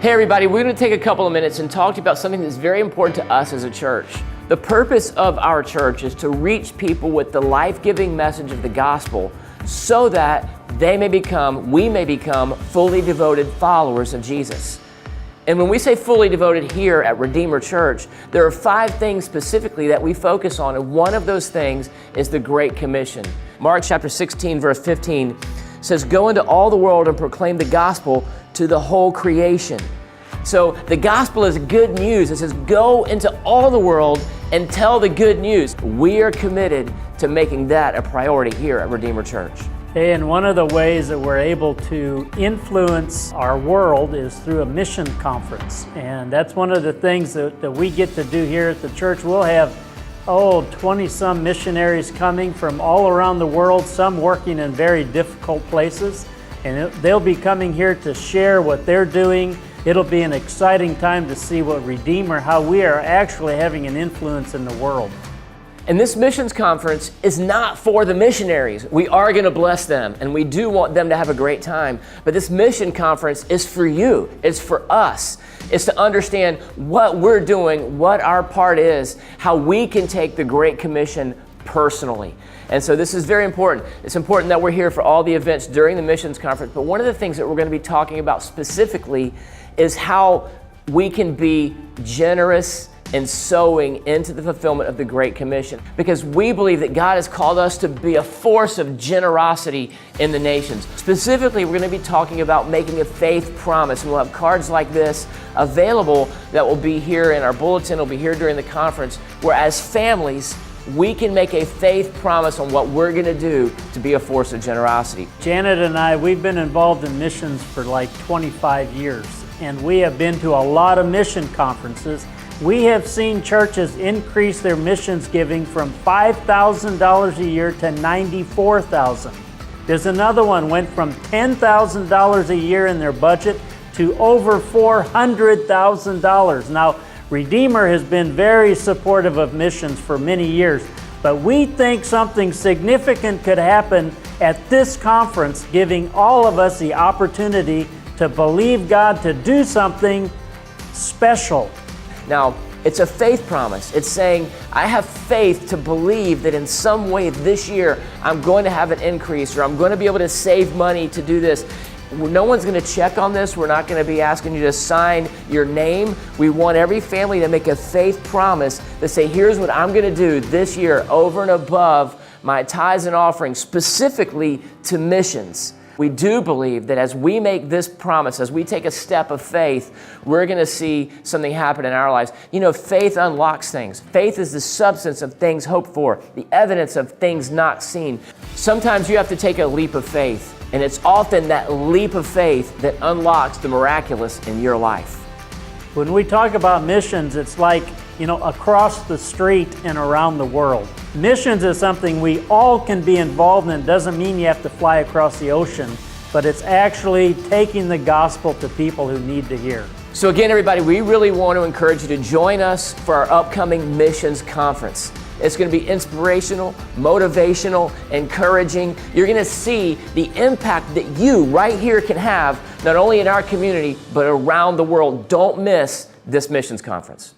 Hey everybody, we're going to take a couple of minutes and talk to you about something that's very important to us as a church. The purpose of our church is to reach people with the life-giving message of the gospel so that we may become fully devoted followers of Jesus. And when we say fully devoted here at Redeemer Church, there are 5 things specifically that we focus on, and one of those things is the Great Commission. Mark chapter 16, verse 15 says, "Go into all the world and proclaim the gospel to the whole creation." So the gospel is good news. It says, go into all the world and tell the good news. We are committed to making that a priority here at Redeemer Church. And one of the ways that we're able to influence our world is through a mission conference. And that's one of the things that we get to do here at the church. We'll have 20-some missionaries coming from all around the world, some working in very difficult places. And they'll be coming here to share what they're doing. It'll be an exciting time to see what Redeemer, how we are actually having an influence in the world. And this missions conference is not for the missionaries. We are going to bless them, and we do want them to have a great time. But this mission conference is for you. It's for us. It's to understand what we're doing, what our part is, how we can take the Great Commission personally. And so this is very important. It's important that we're here for all the events during the missions conference. But one of the things that we're going to be talking about specifically is how we can be generous and sowing into the fulfillment of the Great Commission. Because we believe that God has called us to be a force of generosity in the nations. Specifically, we're going to be talking about making a faith promise. And we'll have cards like this available that will be here in our bulletin, will be here during the conference, where as families, we can make a faith promise on what we're going to do to be a force of generosity. Janet and I, we've been involved in missions for like 25 years. And we have been to a lot of mission conferences. We have seen churches increase their missions giving from $5,000 a year to $94,000. There's another one went from $10,000 a year in their budget to over $400,000. Now, Redeemer has been very supportive of missions for many years, but we think something significant could happen at this conference, giving all of us the opportunity to believe God to do something special. Now, it's a faith promise. It's saying, I have faith to believe that in some way this year, I'm going to have an increase, or I'm going to be able to save money to do this. No one's going to check on this. We're not going to be asking you to sign your name. We want every family to make a faith promise to say, here's what I'm going to do this year over and above my tithes and offerings, specifically to missions. We do believe that as we make this promise, as we take a step of faith, we're going to see something happen in our lives. You know, faith unlocks things. Faith is the substance of things hoped for, the evidence of things not seen. Sometimes you have to take a leap of faith, and it's often that leap of faith that unlocks the miraculous in your life. When we talk about missions, it's like, across the street and around the world. Missions is something we all can be involved in. It doesn't mean you have to fly across the ocean, but it's actually taking the gospel to people who need to hear. So again, everybody, we really want to encourage you to join us for our upcoming missions conference. It's going to be inspirational, motivational, encouraging. You're going to see the impact that you right here can have, not only in our community, but around the world. Don't miss this missions conference.